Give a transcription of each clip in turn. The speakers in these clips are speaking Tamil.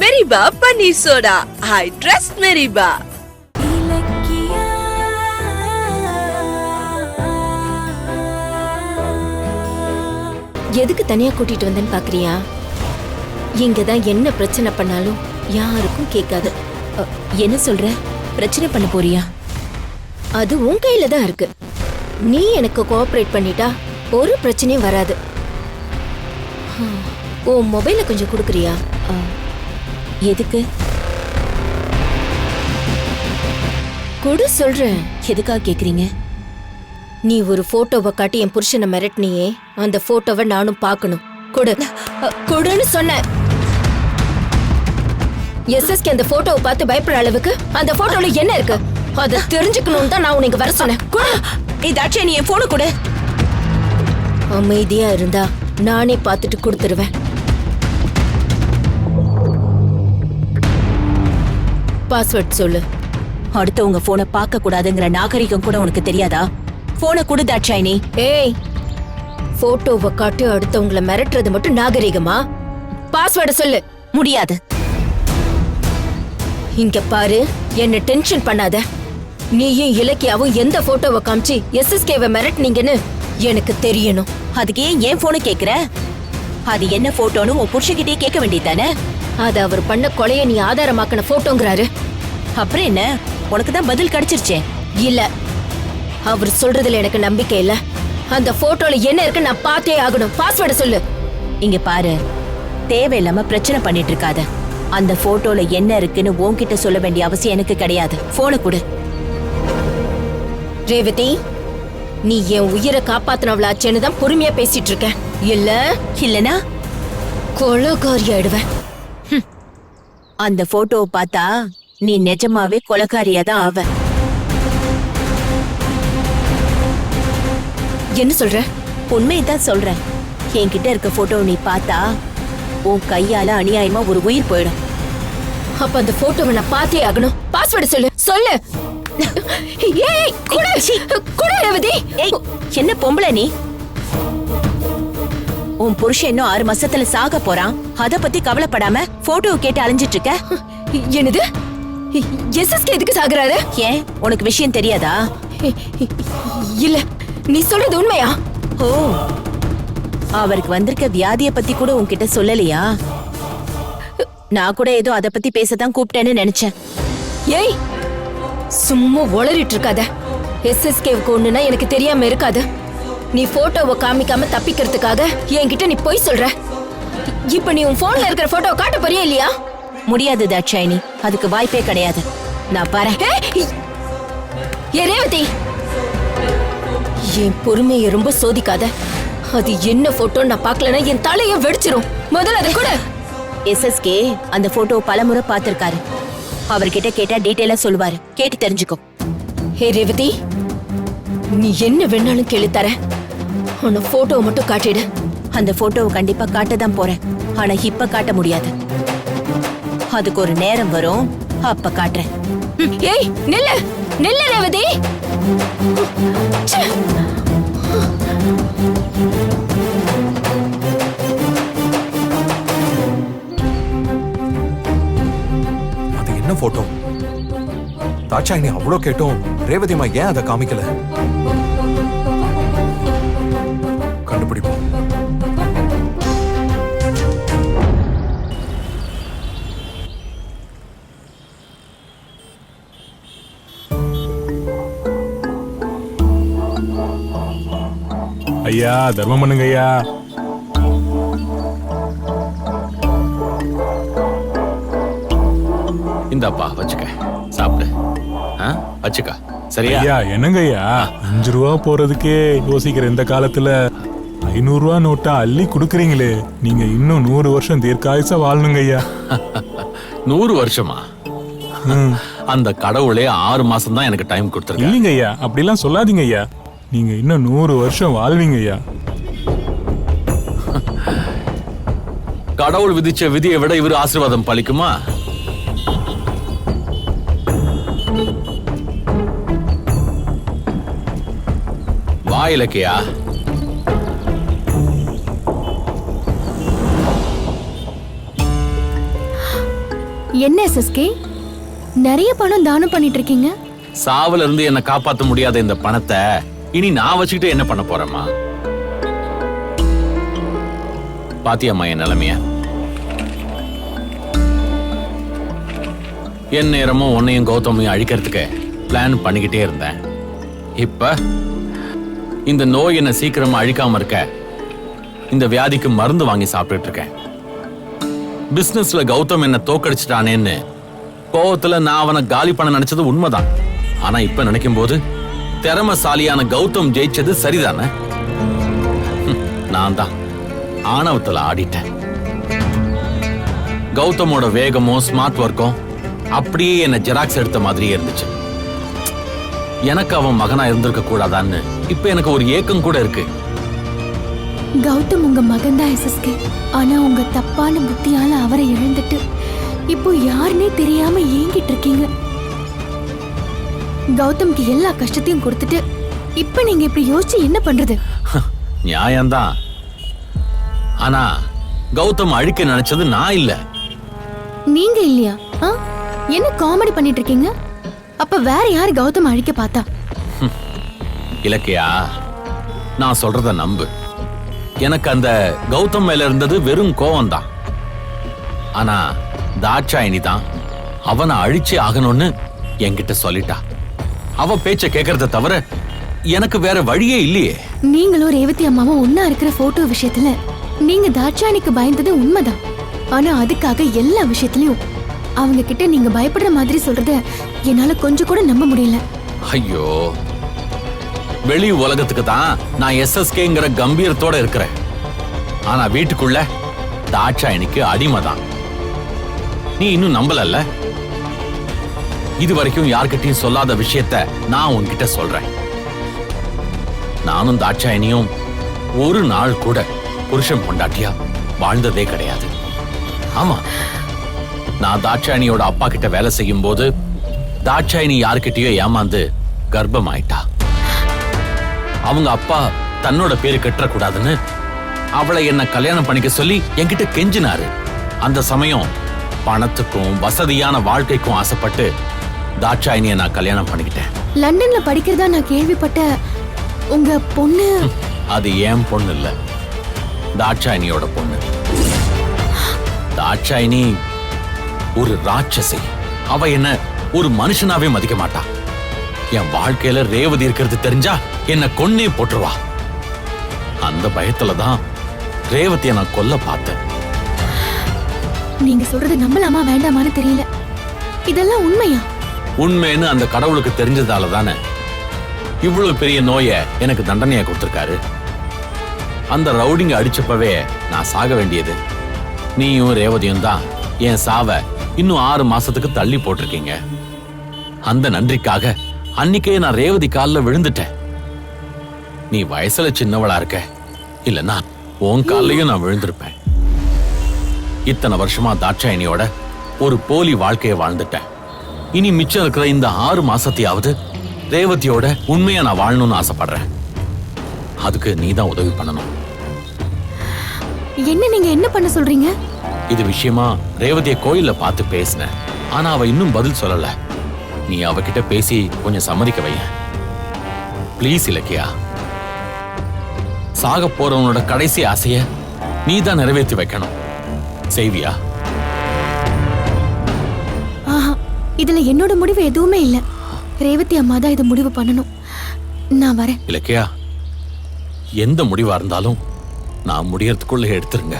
மெரிபா பன்னீர் சோடா. I trust மெரிபா. எதுக்கு தனியா கூட்டிட்டு வந்தேன்னு பாக்குறியா? இங்கதான் என்ன பிரச்சனை பண்ணாலும் யாருக்கும் கேட்காது. என்ன சொல்ற? பிரச்சனை பண்ண போறியா? அது உன் கையில தான் இருக்கு. நீ எனக்கு கோஆபரேட் பண்ணிட்டா ஒரு பிரச்சனையும் வராது. உன் மொபைல கொஞ்சம் கொடுக்குறியா? எதுக்கு? கொடு சொல்றேன். எதுக்காக கேக்குறீங்க? நீ ஒரு போட்டோவை காட்டி என் புருஷனை மிரட்டினியே, அந்த போட்டோவை நானும் பார்க்கணும். கொடு. கொடுன்னு சொன்ன. எஸ்எஸ்கே அந்த போட்டோவை பார்த்து பயப்படுற அளவுக்கு அந்த போட்டோல என்ன இருக்கு அதை தெரிஞ்சுக்கணும் தான் நான் உனக்கு வர சொன்னேன். இதாச்சே, நீ என் போனை கொடு. அமைதியா இருந்தா நானே பார்த்துட்டு கொடுத்துருவேன். பாஸ்வேர்ட் சொல்லு. அடுத்தவங்க போனை பார்க்க கூடாதுங்கிற நாகரிகம் கூட உனக்கு தெரியாதா? போனை கொடு தாட்சாயினி. ஏய், போட்டோவை காட்டி அடுத்தவங்கள மிரட்டுறது மட்டும் நாகரிகமா? பாஸ்வேர்ட சொல்லு. முடியாது. இங்க பாரு, என்ன டென்ஷன் பண்ணாத. நீயும் இலக்கியாவும் எந்த போட்டோவை காமிச்சு எஸ்எஸ்கேவை மிரட்டினீங்கன்னு எனக்கு தெரியணும். அதுக்கு ஏன் போனை கேக்குற? அது என்ன போட்டோன்னு உன் புருஷகிட்டே கேட்க வேண்டியதானே? அது அவர் பண்ண கொலைய நீ ஆதாரமாக்கின போட்டோங்கிறாரு. அப்புறம் என்ன, உனக்கு தான் பதில் கிடைச்சிருச்சே. இல்ல, அவர் சொல்றதுல எனக்கு நம்பிக்கை இல்ல. அந்த போட்டோல என்ன இருக்கு நான் பார்த்தே ஆகணும். பாஸ்வேர்ட சொல்லு. இங்க பாரு, தேவையில்லாம பிரச்சனை பண்ணிட்டு இருக்காத. அந்த போட்டோல என்ன இருக்குன்னு உன்கிட்ட சொல்ல வேண்டிய அவசியம் எனக்கு கிடையாது. போனை கொடு. ரேவதி, நீ என் உயிரை காப்பாத்தினவளாச்சேன்னு தான் பொறுமையா பேசிட்டு இருக்க. இல்லனா கொலைகாரி ஆயிடுவேன். அந்த போட்டோவை பார்த்தா நீ நிஜமாவே கொலைகாரியா தான் ஆவ. என்ன சொல்ற? உண்மையதான் சொல்றேன். என்கிட்ட இருக்க போட்டோ நீ பார்த்தா உன் கையால அநியாயமா ஒரு உயிர் போயிடும். அப்ப அந்த போட்டோவை நான் பார்த்தே ஆகணும். பாஸ்வேர்டு சொல்லு. சொல்லு. ஏய், குடு ரேவதி. ஏய், என்ன பொம்பளை நீ? உன் புருஷன் இன்னும் 6 மாசத்துல சாக போறான். அத பத்தி கவலைப்படாம போட்டோவை கேட்டு அலைஞ்சிட்டு இருக்க. என்னது? எஸ்எஸ்கே எதுக்கு சாகுறாரு? ஏன், உனக்கு விஷயம் தெரியாதா? இல்ல, நீ சொல்றது உண்மையா? ஓ, அவருக்கு வந்திருக்க வியாதிய பத்தி கூட உன்கிட்ட சொல்லலையா? நான் கூட ஏதோ அத பத்தி பேசதான் கூப்பிட்டேன்னு நினைச்சேன். ஏய், சும்மா உளறிட்டு இருக்காத. எஸ்எஸ்கேவுக்கு ஒண்ணுனா எனக்கு தெரியாம இருக்காது. நீ போட்டோவை காமிக்காம தப்பிக்கிறதுக்காக என்கிட்ட நீ போய் சொல்ற. இப்ப நீ உன் போன்ல இருக்கிற போட்டோவை காட்ட போறியா இல்லையா? முடியாது தாட்சாயினி, அதுக்கு வாய்ப்பே கிடையாது. நான் பாரு. ஏ ரேவதி, என் பொறுமையை ரொம்ப சோதிக்காத. அது என்ன போட்டோ நான் பார்க்கலன்னா என் தலைய வெடிச்சிரும். முதல்ல அதை கூட. எஸ்எஸ்கே அந்த போட்டோ பலமுறை பார்த்திருக்காரு. அவர்கிட்ட கேட்டா டீட்டெயிலா சொல்லுவாரு. கேட்டு தெரிஞ்சுக்கோ. ஹே ரேவதி, நீ என்ன வேணாலும் கேளு தரேன். ஆனா போட்டோவை மட்டும் காட்டிடு. அந்த போட்டோவை கண்டிப்பா காட்டதான் போறேன். ஆனா இப்ப காட்ட முடியாது. அதுக்கு ஒரு நேரம் வரும், அப்ப காட்டுறேன். ஏய், நில்லு நில்லு ரேவதி. அது என்ன போட்டோ? தாட்சாயினி அவ்வளோ கேட்டோம், ரேவதிமா ஏன் அதை காமிக்கல? கண்டுபிடிப்போம். ஐயா, தர்மம் பண்ணுங்க ஐயா. இந்தாப்பா வச்சுக்க, சாப்பிடு. வச்சுக்க. சரியா? ஐயா, என்னங்க ஐயா, 5 ரூபா போறதுக்கே யோசிக்கிற இந்த காலத்துல 500 ரூபா நோட்டா அள்ளி குடுக்கறீங்களே. நீங்க இன்னும் 100 வருஷம் தீர்க்காயுசா வாழணுங்க ஐயா. 100 வருஷமா? அந்த கடவுளே 6 மாசம் தான் எனக்கு டைம் கொடுத்துருக்காங்க. இல்லைங்க ஐயா, அப்படிலாம் சொல்லாதீங்க ஐயா. நீங்க இன்னும் 100 வருஷம் வாழ்வீங்க ஐயா. கடவுள் விதிச்ச விதியை விட இவர் ஆசீர்வாதம் பலிக்குமா? வா இலக்கியா. என்ன எஸ்எஸ்கே நிறைய பணம் தானம் பண்ணிட்டு இருக்கீங்க? சாவுல இருந்து என்ன காப்பாத்த முடியாத இந்த பணத்தை இனி நான் வச்சுக்கிட்டு என்ன பண்ண போறேம்மா? பாத்தியம்மா என் நிலைமைய. என் நேரமும் உன்னையும் கௌதமையும் அழிக்கிறதுக்கு பிளான் பண்ணிக்கிட்டே இருந்தேன். இப்ப இந்த நோய் என்ன சீக்கிரமா அழிக்காம இருக்க இந்த வியாதிக்கு மருந்து வாங்கி சாப்பிட்டுட்டு இருக்கேன். பிசினஸ்ல கௌதம் என்ன தோக்கடிச்சிட்டானேன்னு கோவத்துல நான் அவனை காலி பண்ண நினைச்சது உண்மைதான். ஆனா இப்ப நினைக்கும் போது திறமசாலியான கௌதம் ஜெயிச்சது சரிதானே? நான் தான் ஆணவத்துல ஆடிட்டேன். கௌதமோட வேகமும் ஸ்மார்ட் ஒர்க்கும் அப்படியே என்ன ஜெராக்ஸ் எடுத்த மாதிரியே இருந்துச்சு. எனக்கு அவன் மகனா இருந்திருக்க கூடாதான்னு இப்ப எனக்கு ஒரு ஏக்கம் கூட இருக்கு. கௌதம் உங்க மகன் தான் எஸ்எஸ்கே. ஆனா உங்க தப்பான புத்தியால அவரை இழந்துட்டு இப்போ யாருன்னே தெரியாம ஏங்கிட்டு இருக்கீங்க. கௌதம்க்கு எல்லா கஷ்டத்தையும் கொடுத்துட்டு இப்ப நீங்க இப்படி யோசிச்சு என்ன பண்றது? நியாயம்தான். ஆனா கௌதம் அழிக்க நினைச்சது நான் இல்ல. நீங்க இல்லையா? என்ன காமெடி பண்ணிட்டு இருக்கீங்க? அப்ப வேற யாரு கௌதம் அழிக்க பார்த்தா? இலக்கியா, நான் சொல்றத நம்பு. எனக்கு அந்த கௌதம் மேல இருந்தது வெறும் கோவம் தான். ஆனா தாட்சாயினி தான் அவனை அழிச்சே ஆகணும்னு என்கிட்ட சொல்லிட்டா. அவ பேச்ச கேட்கறத தவிர எனக்கு வேற வழியே இல்லையே. நீங்களும் ரேவதி அம்மாவும் ஒன்னா இருக்கிற போட்டோ விஷயத்துல நீங்க தாட்சாயினிக்கு பயந்தது உண்மைதான். ஆனா அதுக்காக எல்லா விஷயத்திலயும் அவங்க கிட்ட நீங்க பயப்படுற மாதிரி சொல்றத என்னால கொஞ்சம் கூட நம்ப முடியல. ஐயோ, வெளி உலகத்துக்கு தான் நான் எஸ்எஸ்கேங்கிற கம்பீரத்தோட இருக்கிறேன். ஆனா வீட்டுக்குள்ள தாட்சாயினிக்கு அடிமைதான். நீ இன்னும் நம்பலல்ல? இது வரைக்கும் யார்கிட்டயும் சொல்லாத விஷயத்த நான் உன்கிட்ட சொல்றேன். நானும் தாட்சாயினியும் ஒரு நாள் கூட புருஷன் பொண்டாட்டியா வாழ்ந்ததே கிடையாது. ஆமா, நான் தாட்சாயினியோட அப்பா கிட்ட வேலை செய்யும் போது தாட்சாயினி யார்கிட்டயோ ஏமாந்து கர்ப்பம் ஆயிட்டா. அவங்க அப்பா தன்னோட பேரு கட்டக்கூடாதுன்னு அவளை என்ன கல்யாணம் பண்ணிக்க சொல்லி என்கிட்ட கெஞ்சினாரு. அந்த சமயம் பணத்துக்கும் வசதியான வாழ்க்கைக்கும் ஆசைப்பட்டு தாட்சாயினியை நான் கல்யாணம் பண்ணிக்கிட்டேன். லண்டன்ல படிக்கிறதா நான் கேள்விப்பட்ட உங்க பொண்ணு அது ஏன் பொண்ணு இல்ல, தாட்சாயினியோட பொண்ணு. தாட்சாயினி ஒரு ராட்சசி. அவ என்ன ஒரு மனுஷனாவே மதிக்க மாட்டா. என் வாழ்க்கையில ரேவதி இருக்கிறது தெரிஞ்சா என்ன கொன்னே போட்டுருவா. அந்த பயத்துலதான் ரேவதியை நான் கொல்ல பார்த்தேன். நீங்க சொல்றது நம்பலாமா வேண்டாமான்னு தெரியல. இதெல்லாம் உண்மையா? உண்மைன்னு அந்த கடவுளுக்கு தெரிஞ்சதால தானே இவ்வளவு பெரிய நோயை எனக்கு தண்டனையா கொடுத்திருக்காரு. அந்த ரவுடிங்க அடிச்சப்பவே நான் சாக வேண்டியது. நீயும் ரேவதியும் தான் என் சாவ இன்னும் 6 மாசத்துக்கு தள்ளி போட்டிருக்கீங்க. அந்த நன்றிக்காக அன்னைக்கே நான் ரேவதி கால்ல விழுந்துட்டேன். நீ வயசுல சின்னவளா இருக்க, இல்லன்னா உன் காலையும் நான் விழுந்திருப்பேன். இத்தனை வருஷமா தாட்சாயினியோட ஒரு போலி வாழ்க்கையை வாழ்ந்துட்டேன். இனி மிச்சம் இருக்கிற இந்த 6 மாசத்தையாவது ரேவதியோட உண்மையா நான் வாழணும்னு ஆசைப்படுறேன். அதுக்கு நீ தான் உதவி பண்ணணும். என்ன நீங்க என்ன பண்ண சொல்றீங்க? இது விஷயமா ரேவதியை கோயில்ல பார்த்து பேசினேன். ஆனா அவ இன்னும் பதில் சொல்லல. நீ அவகிட்ட பேசி கொஞ்சம் சம்மதிக்க வைய ப்ளீஸ். இலக்கியா, சாக போறவனோட கடைசி ஆசைய நீ தான் நிறைவேற்றி வைக்கணும். செய்வியா? இதுல என்னோட முடிவு எதுவுமே இல்ல. ரேவதி அம்மா தான் இதை முடிவு பண்ணணும். நான் வரேன். இலக்கியா, எந்த முடிவா இருந்தாலும் நான் முடியறதுக்குள்ள எடுத்துருங்க.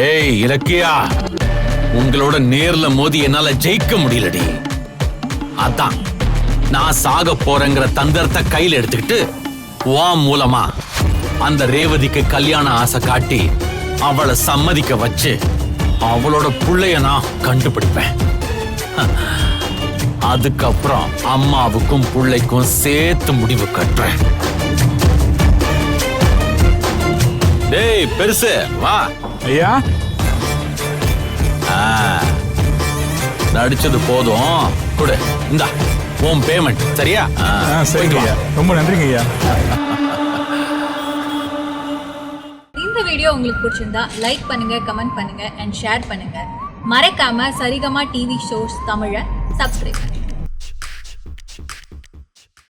ஏய் இலக்கியா, உங்களோட நேர்ல மோதி என்னால ஜெயிக்க முடியலடி. அதான் நான் சாக போறேங்கிற தந்திரத்தை கையில எடுத்துக்கிட்டு வா மூலமா அந்த ரேவதிக்கு கல்யாண ஆசை காட்டி அவளை சம்மதிக்க வச்சு அவளோட புள்ளைய நான் கண்டுபிடிப்பேன். அதுக்கப்புறம் அம்மாவுக்கும் புள்ளைக்கும் சேர்த்து முடிவு கட்டுறேன். டேய் பெருசு வா. ஐயா, நடிச்சது போதும், கொடு. இந்தா உன் பேமெண்ட் சரியா? சரிங்க ஐயா, ரொம்ப நன்றிங்க ஐயா. இந்த வீடியோ உங்களுக்கு பிடிச்சிருந்தா லைக் பண்ணுங்க, கமெண்ட் பண்ணுங்க அண்ட் ஷேர் பண்ணுங்க. மறக்காம சரிகமா டிவி ஷோஸ் தமிழை சப்ஸ்கிரைப் பண்ணுங்க.